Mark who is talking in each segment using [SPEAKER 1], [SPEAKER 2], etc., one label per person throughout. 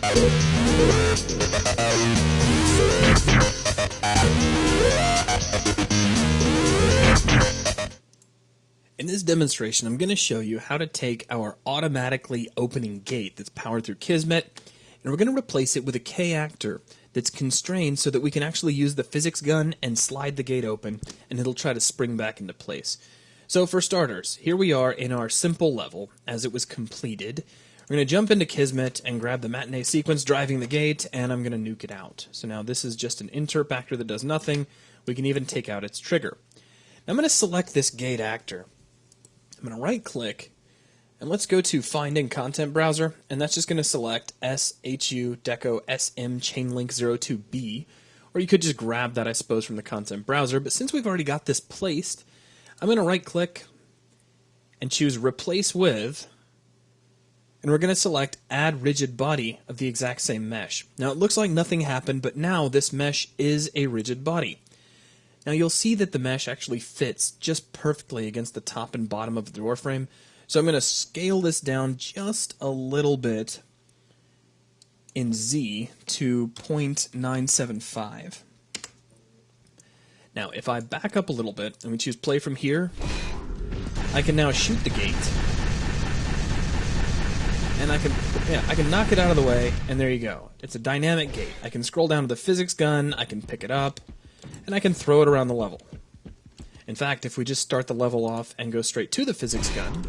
[SPEAKER 1] In this demonstration, I'm going to show you how to take our automatically opening gate that's powered through Kismet, and we're going to replace it with a K-actor that's constrained so that we can actually use the physics gun and slide the gate open, and it'll try to spring back into place. So for starters, here we are in our simple level as it was completed. We're going to jump into Kismet and grab the matinee sequence driving the gate, and I'm going to nuke it out. So now this is just an interp actor that does nothing. We can even take out its trigger. Now I'm going to select this gate actor. I'm going to right click, and let's go to Find in Content Browser, and that's just going to select SHU Deco SM Chainlink 02B, or you could just grab that, I suppose, from the content browser, but since we've already got this placed, I'm going to right click and choose Replace With, and we're going to select Add Rigid Body of the exact same mesh. Now it looks like nothing happened, but now this mesh is a rigid body. Now you'll see that the mesh actually fits just perfectly against the top and bottom of the door frame. So I'm going to scale this down just a little bit in Z to 0.975. Now if I back up a little bit and we choose play from here, I can now shoot the gate. And I can knock it out of the way, and there you go. It's a dynamic gate. I can scroll down to the physics gun, I can pick it up, and I can throw it around the level. In fact, if we just start the level off and go straight to the physics gun,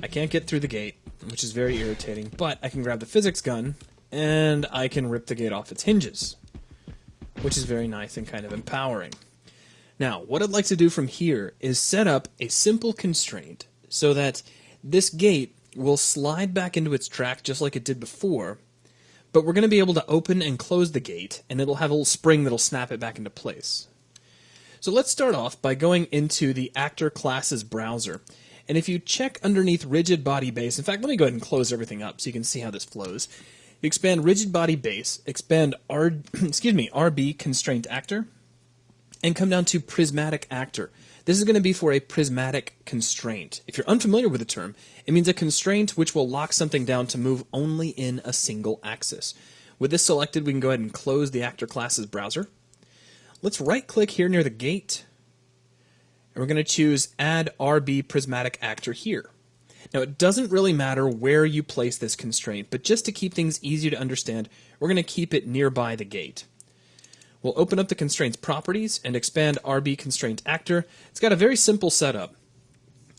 [SPEAKER 1] I can't get through the gate, which is very irritating, but I can grab the physics gun, and I can rip the gate off its hinges, which is very nice and kind of empowering. Now, what I'd like to do from here is set up a simple constraint so that this gate will slide back into its track just like it did before, but we're going to be able to open and close the gate, and it'll have a little spring that'll snap it back into place. So let's start off by going into the actor classes browser, and if you check underneath rigid body base, in fact, let me go ahead and close everything up so you can see how this flows. You expand rigid body base, expand RB constraint actor, and come down to prismatic actor. This is going to be for a prismatic constraint. If you're unfamiliar with the term, it means a constraint which will lock something down to move only in a single axis. With this selected, we can go ahead and close the actor classes browser. Let's right-click here near the gate, and we're going to choose Add RB Prismatic Actor here. Now, it doesn't really matter where you place this constraint, but just to keep things easier to understand, we're going to keep it nearby the gate. We'll open up the constraints properties and expand RB constraint actor. It's got a very simple setup.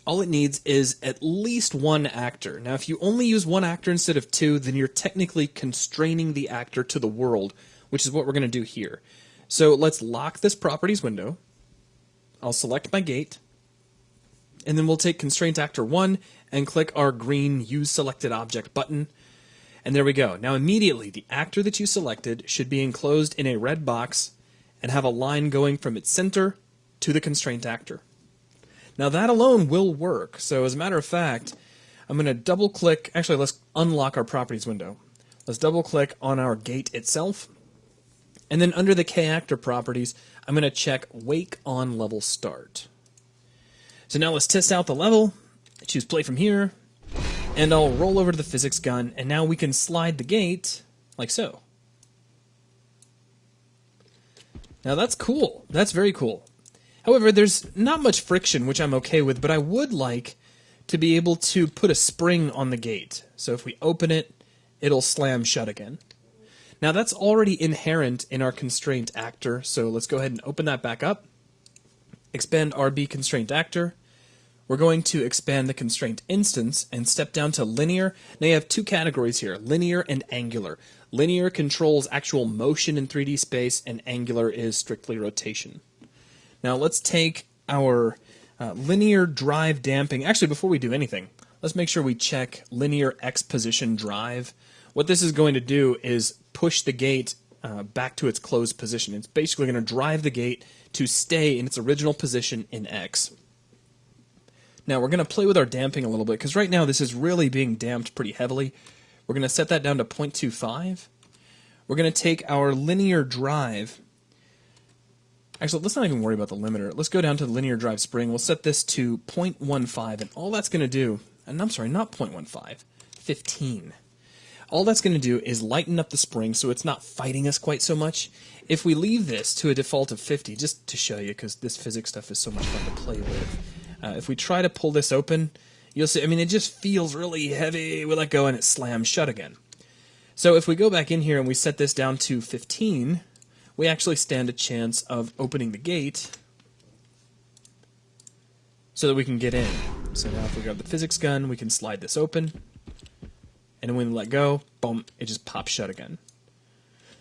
[SPEAKER 1] All it needs is at least one actor. Now, if you only use one actor instead of two, then you're technically constraining the actor to the world, which is what we're going to do here. So let's lock this properties window. I'll select my gate, and then we'll take constraint actor 1 and click our green Use Selected Object button. And there we go. Now immediately, the actor that you selected should be enclosed in a red box and have a line going from its center to the constraint actor. Now that alone will work. So as a matter of fact, I'm going to double click, actually let's unlock our properties window. Let's double click on our gate itself. And then under the K-actor properties, I'm going to check wake on level start. So now let's test out the level. Choose play from here. And I'll roll over to the physics gun, and now we can slide the gate like so. Now that's cool. That's very cool. However, there's not much friction, which I'm okay with, but I would like to be able to put a spring on the gate. So if we open it, it'll slam shut again. Now that's already inherent in our constraint actor, so let's go ahead and open that back up. Expand RB constraint actor. We're going to expand the constraint instance and step down to linear. Now you have two categories here, linear and angular. Linear controls actual motion in 3D space, and angular is strictly rotation. Now let's take our linear drive damping. Actually, before we do anything, let's make sure we check linear X position drive. What this is going to do is push the gate back to its closed position. It's basically going to drive the gate to stay in its original position in X. Now we're going to play with our damping a little bit, because right now this is really being damped pretty heavily. We're going to set that down to 0.25. We're going to take our linear drive. Actually, let's not even worry about the limiter. Let's go down to the linear drive spring. We'll set this to 0.15, and all that's going to do, and I'm sorry, not 0.15, 15. All that's going to do is lighten up the spring so it's not fighting us quite so much. If we leave this to a default of 50, just to show you, because this physics stuff is so much fun to play with, if we try to pull this open, you'll see, I mean, it just feels really heavy. We let go and it slams shut again. So if we go back in here and we set this down to 15, we actually stand a chance of opening the gate so that we can get in. So now if we grab the physics gun, we can slide this open, and when we let go, boom, it just pops shut again.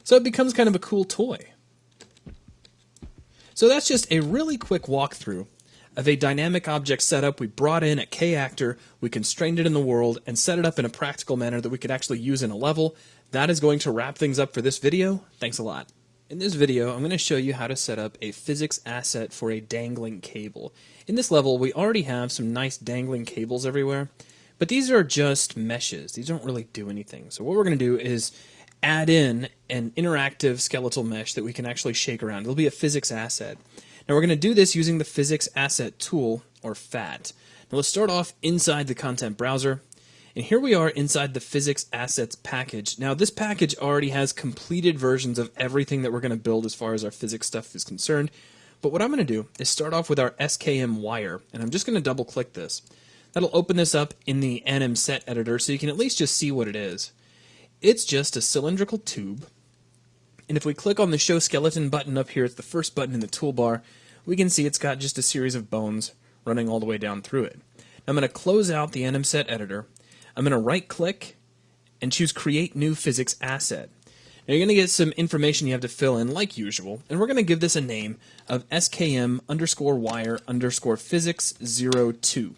[SPEAKER 1] So it becomes kind of a cool toy. So that's just a really quick walkthrough of a dynamic object setup we brought in at K-Actor, we constrained it in the world, and set it up in a practical manner that we could actually use in a level. That is going to wrap things up for this video. Thanks a lot. In this video, I'm going to show you how to set up a physics asset for a dangling cable. In this level, we already have some nice dangling cables everywhere, but these are just meshes. These don't really do anything. So what we're going to do is add in an interactive skeletal mesh that we can actually shake around. It'll be a physics asset. Now we're going to do this using the Physics Asset Tool, or FAT. Now let's start off inside the content browser. And here we are inside the Physics Assets package. Now this package already has completed versions of everything that we're going to build as far as our physics stuff is concerned. But what I'm going to do is start off with our SKM wire. And I'm just going to double click this. That'll open this up in the anim set editor so you can at least just see what it is. It's just a cylindrical tube. And if we click on the Show Skeleton button up here, it's the first button in the toolbar, we can see it's got just a series of bones running all the way down through it. Now I'm going to close out the anim set editor. I'm going to right-click and choose Create New Physics Asset. Now you're going to get some information you have to fill in like usual, and we're going to give this a name of skm_wire_physics02.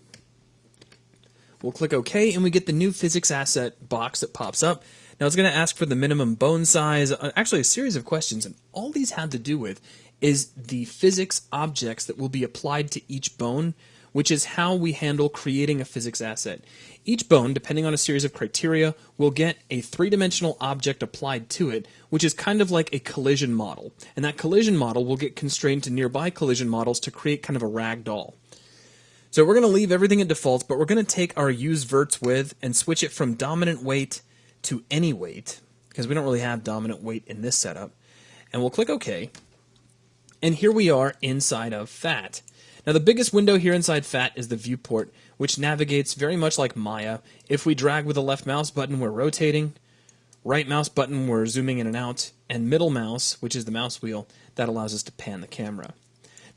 [SPEAKER 1] We'll click OK, and we get the new physics asset box that pops up. Now it's going to ask for the minimum bone size, actually a series of questions, and all these have to do with is the physics objects that will be applied to each bone, which is how we handle creating a physics asset. Each bone, depending on a series of criteria, will get a three-dimensional object applied to it, which is kind of like a collision model. And that collision model will get constrained to nearby collision models to create kind of a rag doll. So we're going to leave everything at default, but we're going to take our use verts with and switch it from dominant weight to any weight, because we don't really have dominant weight in this setup. And we'll click OK. And here we are inside of FAT. Now the biggest window here inside FAT is the viewport, which navigates very much like Maya. If we drag with the left mouse button, we're rotating. Right mouse button, we're zooming in and out. And middle mouse, which is the mouse wheel, that allows us to pan the camera.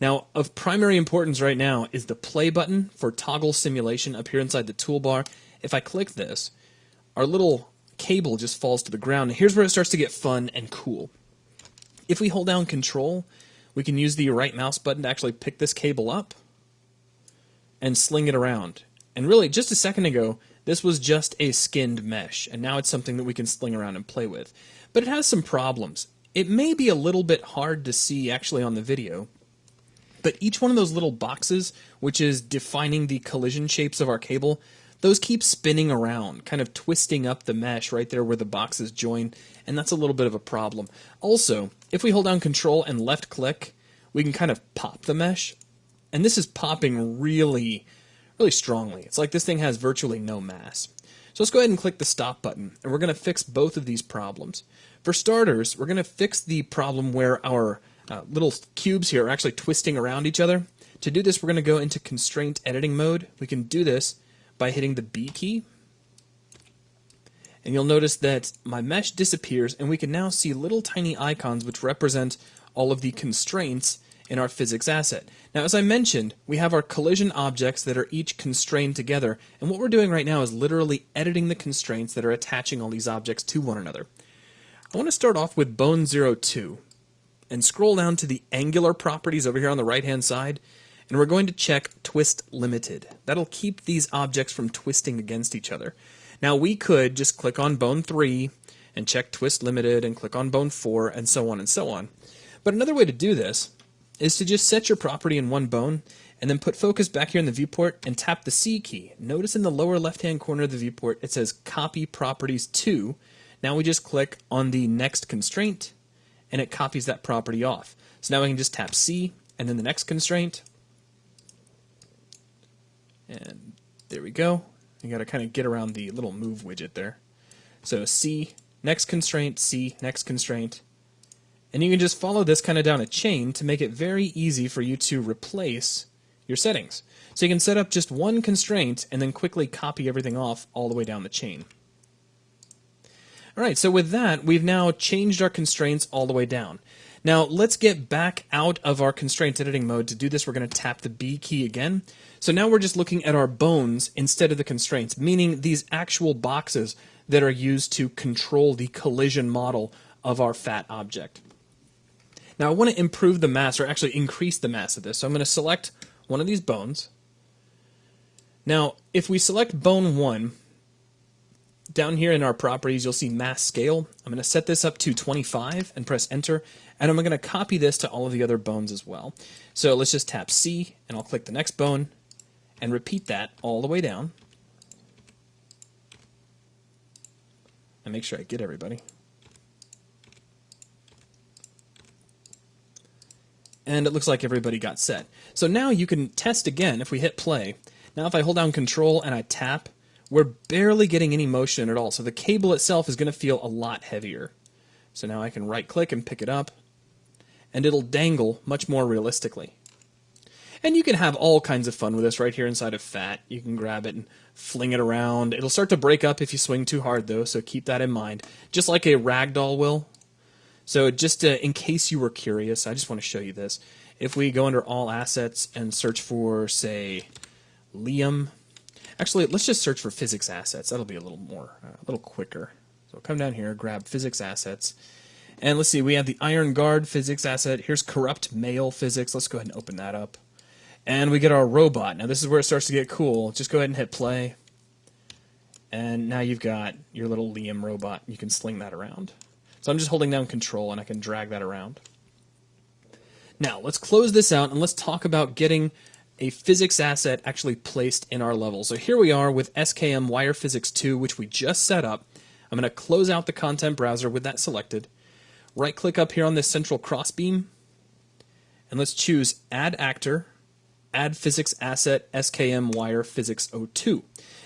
[SPEAKER 1] Now, of primary importance right now is the play button for toggle simulation up here inside the toolbar. If I click this, our little cable just falls to the ground. Here's where it starts to get fun and cool. If we hold down Control, we can use the right mouse button to actually pick this cable up and sling it around. And really, just a second ago, this was just a skinned mesh, and now it's something that we can sling around and play with. But it has some problems. It may be a little bit hard to see actually on the video, but each one of those little boxes, which is defining the collision shapes of our cable, those keep spinning around, kind of twisting up the mesh right there where the boxes join, and that's a little bit of a problem. Also, if we hold down Control and left click, we can kind of pop the mesh, and this is popping really, really strongly. It's like this thing has virtually no mass. So let's go ahead and click the stop button, and we're going to fix both of these problems. For starters, we're going to fix the problem where our little cubes here are actually twisting around each other. To do this, we're going to go into constraint editing mode. We can do this by hitting the B key. And you'll notice that my mesh disappears, and we can now see little tiny icons which represent all of the constraints in our physics asset. Now, as I mentioned, we have our collision objects that are each constrained together, and what we're doing right now is literally editing the constraints that are attaching all these objects to one another. I want to start off with bone 02 and scroll down to the angular properties over here on the right-hand side, and we're going to check Twist Limited. That'll keep these objects from twisting against each other. Now we could just click on bone 3 and check Twist Limited and click on bone 4 and so on and so on. But another way to do this is to just set your property in one bone and then put focus back here in the viewport and tap the C key. Notice in the lower left-hand corner of the viewport it says Copy Properties To. Now we just click on the next constraint and it copies that property off. So now we can just tap C and then the next constraint. And there we go. You got to kind of get around the little move widget there. So C, next constraint, C, next constraint. And you can just follow this kind of down a chain to make it very easy for you to replace your settings. So you can set up just one constraint and then quickly copy everything off all the way down the chain. All right, so with that, we've now changed our constraints all the way down. Now let's get back out of our constraint editing mode. To do this, we're going to tap the B key again. So now we're just looking at our bones instead of the constraints, meaning these actual boxes that are used to control the collision model of our fat object. Now I want to improve the mass, or actually increase the mass of this. So I'm going to select one of these bones. Now if we select bone 1, down here in our properties you'll see mass scale. I'm going to set this up to 25 and press enter, and I'm going to copy this to all of the other bones as well. So let's just tap C and I'll click the next bone and repeat that all the way down. And make sure I get everybody. And it looks like everybody got set. So now you can test again if we hit play. Now if I hold down control and I tap, we're barely getting any motion at all. So the cable itself is going to feel a lot heavier. So now I can right click and pick it up, and it'll dangle much more realistically. And you can have all kinds of fun with this right here inside of FAT. You can grab it and fling it around. It'll start to break up if you swing too hard though, so keep that in mind. Just like a ragdoll will. So just in case you were curious, I just want to show you this. If we go under all assets and search for, say, Liam. Actually, let's just search for physics assets. That'll be a little quicker. So come down here, grab physics assets. And let's see, we have the Iron Guard physics asset. Here's corrupt male physics. Let's go ahead and open that up. And we get our robot. Now this is where it starts to get cool. Just go ahead and hit play. And now you've got your little Liam robot. You can sling that around. So I'm just holding down control and I can drag that around. Now let's close this out and let's talk about getting a physics asset actually placed in our level. So here we are with SKM Wire Physics 2, which we just set up. I'm going to close out the content browser with that selected. Right click up here on this central crossbeam and let's choose Add Actor, Add Physics Asset SKM Wire Physics 02.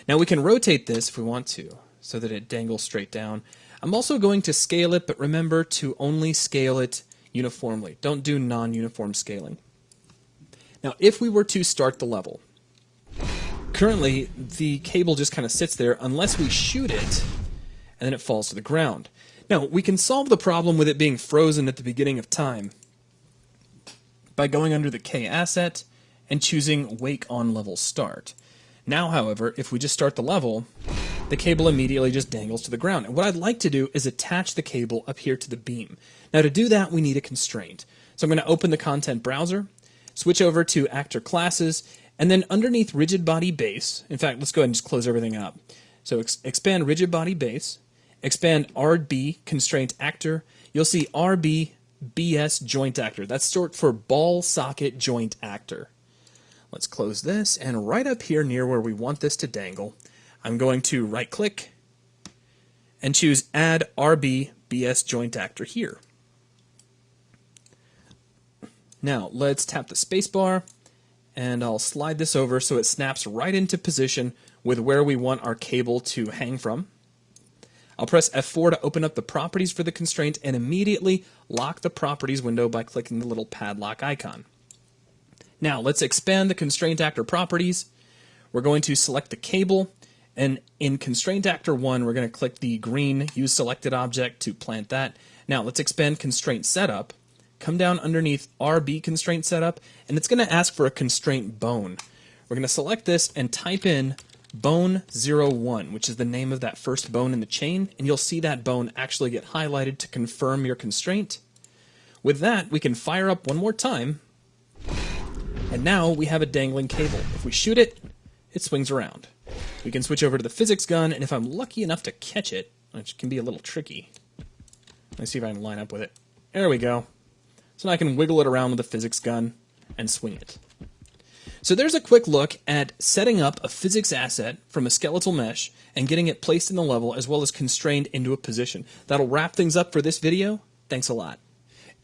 [SPEAKER 1] Now we can rotate this if we want to so that it dangles straight down. I'm also going to scale it, but remember to only scale it uniformly. Don't do non-uniform scaling. Now if we were to start the level, currently the cable just kind of sits there unless we shoot it and then it falls to the ground. Now we can solve the problem with it being frozen at the beginning of time by going under the K asset and choosing Wake on Level Start. Now however, if we just start the level, the cable immediately just dangles to the ground. And what I'd like to do is attach the cable up here to the beam. Now to do that, we need a constraint. So I'm going to open the content browser, switch over to Actor Classes, and then underneath Rigid Body Base, in fact, let's go ahead and just close everything up. So expand Rigid Body Base, expand RB Constraint Actor. You'll see RB BS Joint Actor. That's short for Ball Socket Joint Actor. Let's close this, and right up here near where we want this to dangle, I'm going to right click and choose Add RB BS Joint Actor here. Now let's tap the spacebar and I'll slide this over so it snaps right into position with where we want our cable to hang from. I'll press F4 to open up the properties for the constraint and immediately lock the properties window by clicking the little padlock icon. Now let's expand the constraint actor properties. We're going to select the cable, and in constraint actor 1 we're going to click the green use selected object to plant that. Now let's expand constraint setup, come down underneath RB constraint setup, and it's going to ask for a constraint bone. We're going to select this and type in bone 01, which is the name of that first bone in the chain, and you'll see that bone actually get highlighted to confirm your constraint. With that, we can fire up one more time, and now we have a dangling cable. If we shoot it, it swings around. We can switch over to the physics gun, and if I'm lucky enough to catch it, which can be a little tricky, let's see if I can line up with it. There we go. So now I can wiggle it around with the physics gun and swing it. So there's a quick look at setting up a physics asset from a skeletal mesh and getting it placed in the level as well as constrained into a position. That'll wrap things up for this video. Thanks a lot.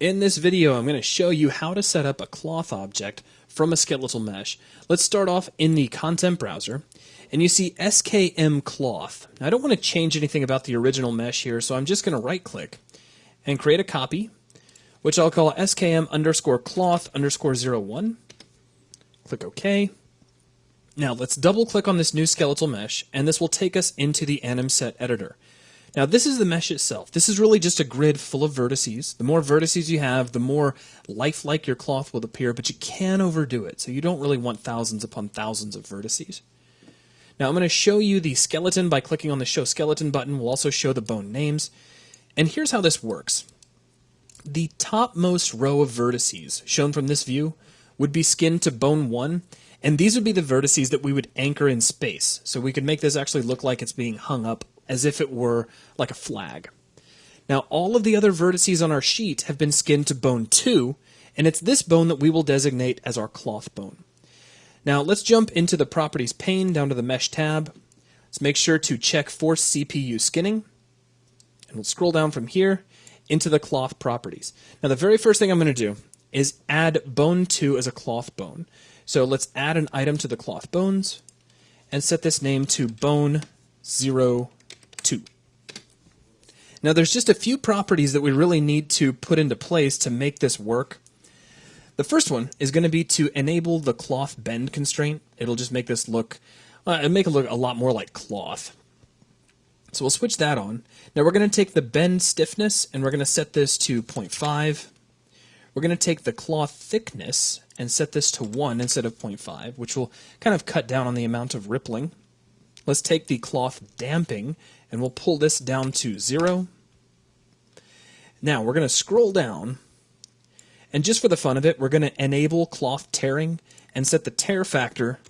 [SPEAKER 1] In this video, I'm going to show you how to set up a cloth object from a skeletal mesh. Let's start off in the content browser, and you see SKM cloth. Now, I don't want to change anything about the original mesh here, so I'm just going to right click and create a copy, which I'll call SKM underscore cloth underscore 01. Click OK. Now let's double click on this new skeletal mesh, and this will take us into the anim set editor. Now this is the mesh itself. This is really just a grid full of vertices. The more vertices you have, the more lifelike your cloth will appear, but you can overdo it, so you don't really want thousands upon thousands of vertices. Now I'm going to show you the skeleton by clicking on the Show Skeleton button. We'll also show the bone names. And here's how this works. The topmost row of vertices shown from this view would be skinned to bone 1, and these would be the vertices that we would anchor in space. So we could make this actually look like it's being hung up as if it were like a flag. Now all of the other vertices on our sheet have been skinned to bone 2, and it's this bone that we will designate as our cloth bone. Now let's jump into the Properties pane down to the Mesh tab. Let's make sure to check Force CPU Skinning, and we'll scroll down from here into the Cloth Properties. Now the very first thing I'm going to do is add bone 2 as a cloth bone. So let's add an item to the cloth bones and set this name to bone 02. Now there's just a few properties that we really need to put into place to make this work. The first one is going to be to enable the cloth bend constraint. It'll just make this look, make it look a lot more like cloth. So we'll switch that on. Now we're going to take the bend stiffness and we're going to set this to 0.5. We're going to take the cloth thickness and set this to 1 instead of 0.5, which will kind of cut down on the amount of rippling. Let's take the cloth damping and we'll pull this down to 0. Now we're going to scroll down, and just for the fun of it, we're going to enable cloth tearing and set the tear factor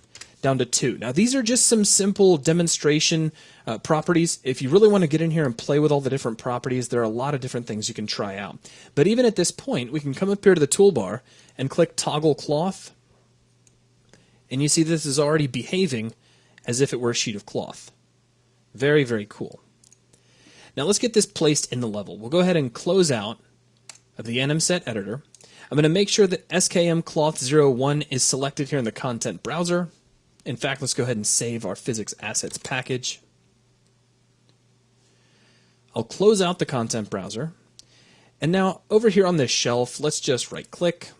[SPEAKER 1] down to 2. Now these are just some simple demonstration properties. If you really want to get in here and play with all the different properties, there are a lot of different things you can try out. But even at this point, we can come up here to the toolbar and click Toggle Cloth, and you see this is already behaving as if it were a sheet of cloth. Very, very cool. Now let's get this placed in the level. We'll go ahead and close out of the anim set editor. I'm going to make sure that SKM Cloth 01 is selected here in the content browser. In fact, let's go ahead and save our physics assets package. I'll close out the content browser. And now over here on this shelf, let's just right click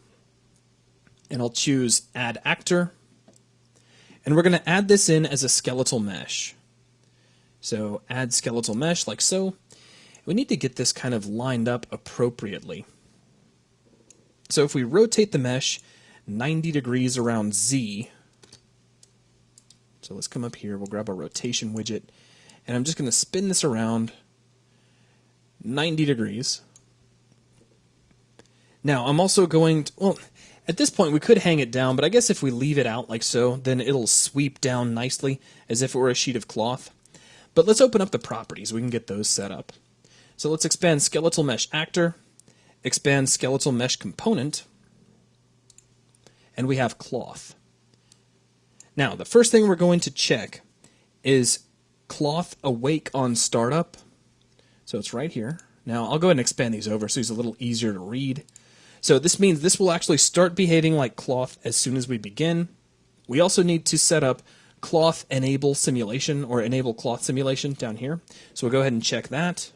[SPEAKER 1] and I'll choose Add Actor. And we're going to add this in as a skeletal mesh. So add skeletal mesh like so. We need to get this kind of lined up appropriately. So if we rotate the mesh 90 degrees around Z, so let's come up here, we'll grab our rotation widget, and I'm just going to spin this around 90 degrees. Now I'm also going to, well, at this point we could hang it down, but I guess if we leave it out like so, then it'll sweep down nicely as if it were a sheet of cloth. But let's open up the properties, we can get those set up. So let's expand Skeletal Mesh Actor, expand Skeletal Mesh Component, and we have Cloth. Now, the first thing we're going to check is Cloth Awake on Startup. So it's right here. Now, I'll go ahead and expand these over so it's a little easier to read. So this means this will actually start behaving like cloth as soon as we begin. We also need to set up Cloth Enable Simulation, or Enable Cloth Simulation down here. So we'll go ahead and check that.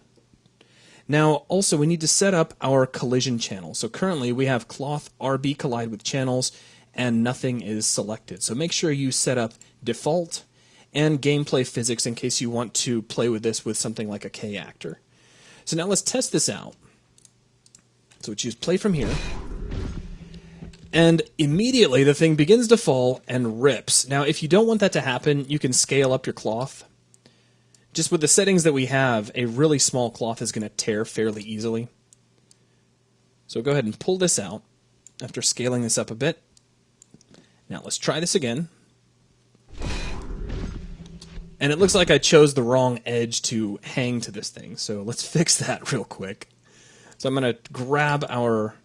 [SPEAKER 1] Now, also, we need to set up our collision channel. So currently, we have Cloth RB Collide with channels, and nothing is selected. So make sure you set up Default and Gameplay Physics in case you want to play with this with something like a K-Actor. So now let's test this out. So we choose Play from here. And immediately the thing begins to fall and rips. Now, if you don't want that to happen, you can scale up your cloth. Just with the settings that we have, a really small cloth is going to tear fairly easily. So go ahead and pull this out after scaling this up a bit. Now let's try this again. And it looks like I chose the wrong edge to hang to this thing, so let's fix that real quick. So I'm going to grab our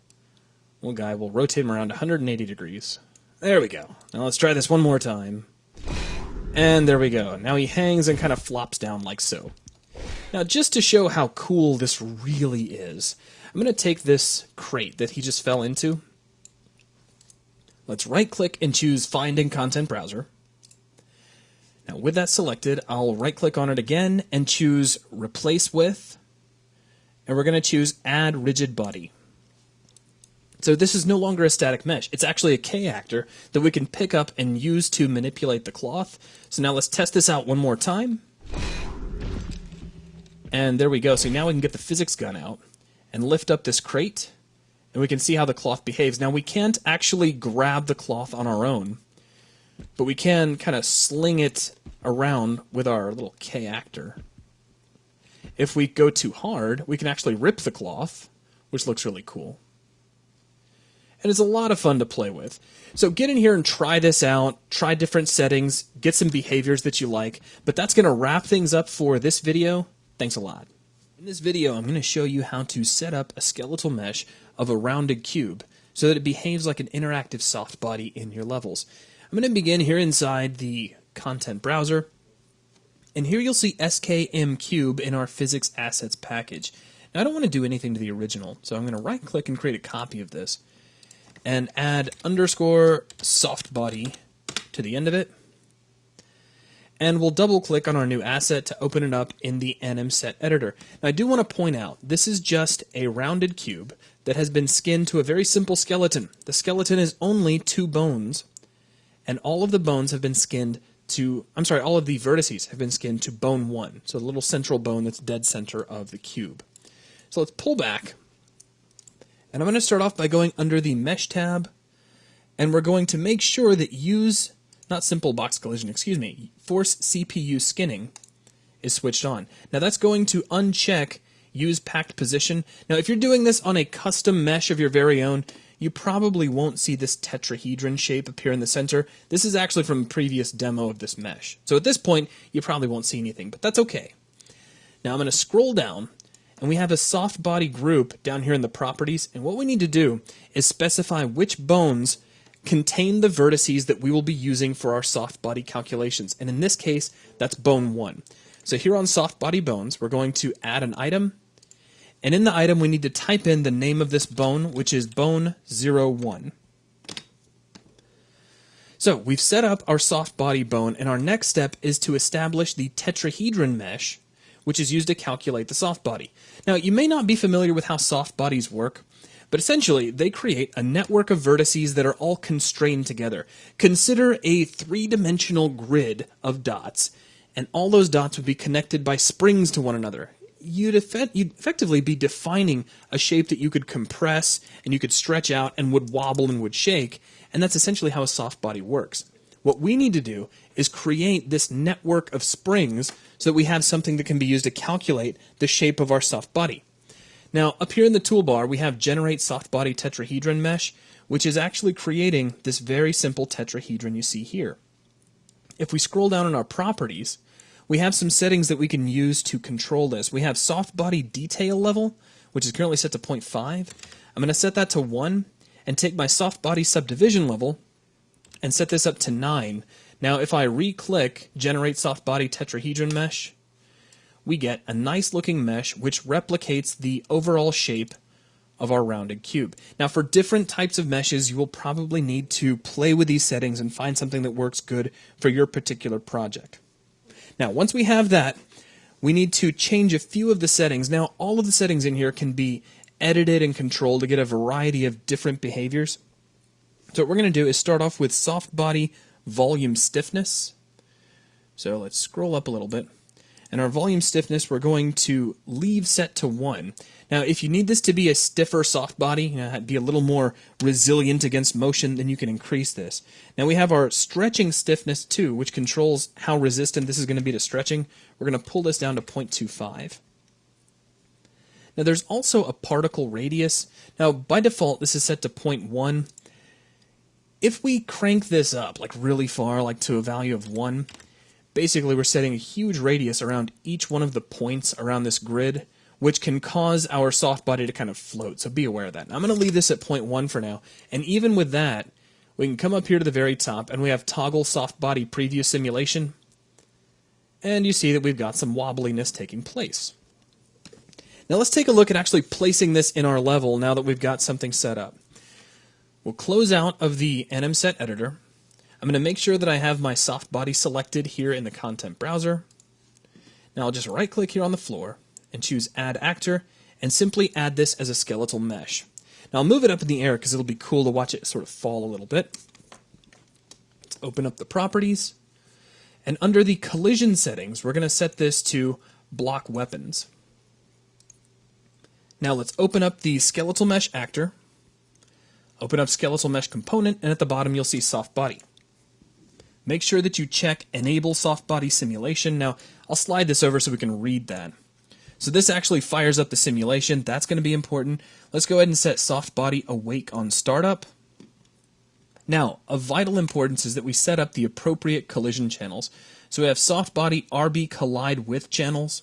[SPEAKER 1] little guy, we'll rotate him around 180 degrees. There we go. Now let's try this one more time. And there we go. Now he hangs and kind of flops down like so. Now just to show how cool this really is, I'm going to take this crate that he just fell into. Let's right click and choose Find in Content Browser. Now with that selected, I'll right click on it again and choose Replace With, and we're going to choose Add Rigid Body. So this is no longer a static mesh. It's actually a K-actor that we can pick up and use to manipulate the cloth. So now let's test this out one more time. And there we go. So now we can get the physics gun out and lift up this crate, and we can see how the cloth behaves. Now we can't actually grab the cloth on our own, but we can kind of sling it around with our little K-actor. If we go too hard, we can actually rip the cloth, which looks really cool. And it's a lot of fun to play with. So get in here and try this out, try different settings, get some behaviors that you like, but that's going to wrap things up for this video. Thanks a lot. In this video, I'm going to show you how to set up a skeletal mesh of a rounded cube so that it behaves like an interactive soft body in your levels. I'm going to begin here inside the content browser, and here you'll see SKM Cube in our physics assets package. Now I don't want to do anything to the original, so I'm going to right click and create a copy of this and add underscore soft body to the end of it. And we'll double click on our new asset to open it up in the NMSet editor. Now I do want to point out, this is just a rounded cube that has been skinned to a very simple skeleton. The skeleton is only 2 bones, and all of the bones have been skinned to, all of the vertices have been skinned to bone 1. So the little central bone that's dead center of the cube. So let's pull back. And I'm going to start off by going under the Mesh tab, and we're going to make sure that Simple Box Collision, Force CPU Skinning is switched on. Now that's going to uncheck Use Packed Position. Now if you're doing this on a custom mesh of your very own, you probably won't see this tetrahedron shape appear in the center. This is actually from a previous demo of this mesh. So at this point, you probably won't see anything, but that's okay. Now I'm going to scroll down, and we have a soft body group down here in the properties, and what we need to do is specify which bones contain the vertices that we will be using for our soft body calculations. And in this case, that's bone 1. So here on soft body bones, we're going to add an item, and in the item we need to type in the name of this bone, which is bone 01. So we've set up our soft body bone, and our next step is to establish the tetrahedron mesh, which is used to calculate the soft body. Now, you may not be familiar with how soft bodies work, but essentially, they create a network of vertices that are all constrained together. Consider a 3-dimensional grid of dots, and all those dots would be connected by springs to one another. You'd effectively be defining a shape that you could compress, and you could stretch out, and would wobble and would shake, and that's essentially how a soft body works. What we need to do is create this network of springs so that we have something that can be used to calculate the shape of our soft body. Now, up here in the toolbar, we have Generate Soft Body Tetrahedron Mesh, which is actually creating this very simple tetrahedron you see here. If we scroll down in our properties, we have some settings that we can use to control this. We have Soft Body Detail Level, which is currently set to 0.5. I'm going to set that to 1, and take my Soft Body Subdivision Level and set this up to 9. Now, if I re-click Generate Soft Body Tetrahedron Mesh, we get a nice looking mesh which replicates the overall shape of our rounded cube. Now for different types of meshes, you will probably need to play with these settings and find something that works good for your particular project. Now once we have that, we need to change a few of the settings. Now all of the settings in here can be edited and controlled to get a variety of different behaviors. So what we're going to do is start off with soft body volume stiffness. So let's scroll up a little bit. And our volume stiffness we're going to leave set to 1. Now if you need this to be a stiffer soft body, be a little more resilient against motion, then you can increase this. Now we have our stretching stiffness too, which controls how resistant this is going to be to stretching. We're going to pull this down to 0.25. Now there's also a particle radius. Now by default this is set to 0.1. If we crank this up like really far, like to a value of 1, basically we're setting a huge radius around each one of the points around this grid, which can cause our soft body to kind of float, so be aware of that. Now, I'm going to leave this at 0.1 for now, and even with that, we can come up here to the very top, and we have Toggle Soft Body Preview Simulation, and you see that we've got some wobbliness taking place. Now let's take a look at actually placing this in our level now that we've got something set up. We'll close out of the NMSet editor. I'm going to make sure that I have my soft body selected here in the content browser. Now I'll just right click here on the floor and choose Add Actor and simply add this as a skeletal mesh. Now I'll move it up in the air because it'll be cool to watch it sort of fall a little bit. Let's open up the properties. And under the collision settings, we're going to set this to block weapons. Now let's open up the skeletal mesh actor, open up skeletal mesh component, and at the bottom you'll see soft body. Make sure that you check enable soft body simulation. Now I'll slide this over so we can read that. So this actually fires up the simulation. That's going to be important. Let's go ahead and set soft body awake on startup. Now, of vital importance is that we set up the appropriate collision channels. So we have soft body RB collide with channels.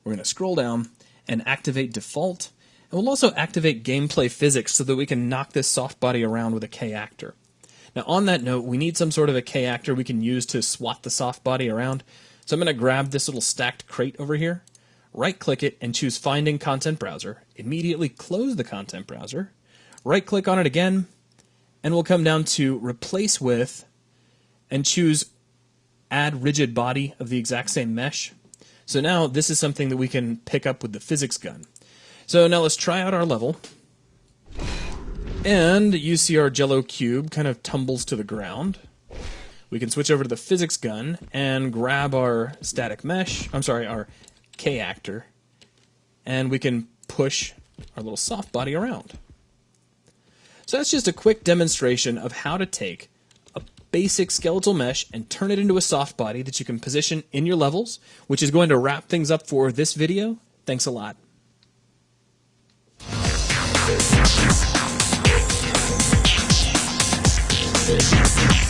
[SPEAKER 1] We're going to scroll down and activate default. And we'll also activate gameplay physics so that we can knock this soft body around with a K actor. Now on that note, we need some sort of a K actor we can use to swat the soft body around. So I'm going to grab this little stacked crate over here, right click it and choose Find in Content Browser. Immediately close the content browser, right click on it again, and we'll come down to Replace With and choose Add Rigid Body of the exact same mesh. So now this is something that we can pick up with the physics gun. So now let's try out our level. And you see our jello cube kind of tumbles to the ground. We can switch over to the physics gun and grab our static mesh, our K actor, and we can push our little soft body around. So that's just a quick demonstration of how to take a basic skeletal mesh and turn it into a soft body that you can position in your levels, which is going to wrap things up for this video. Thanks a lot.
[SPEAKER 2] We'll be right back.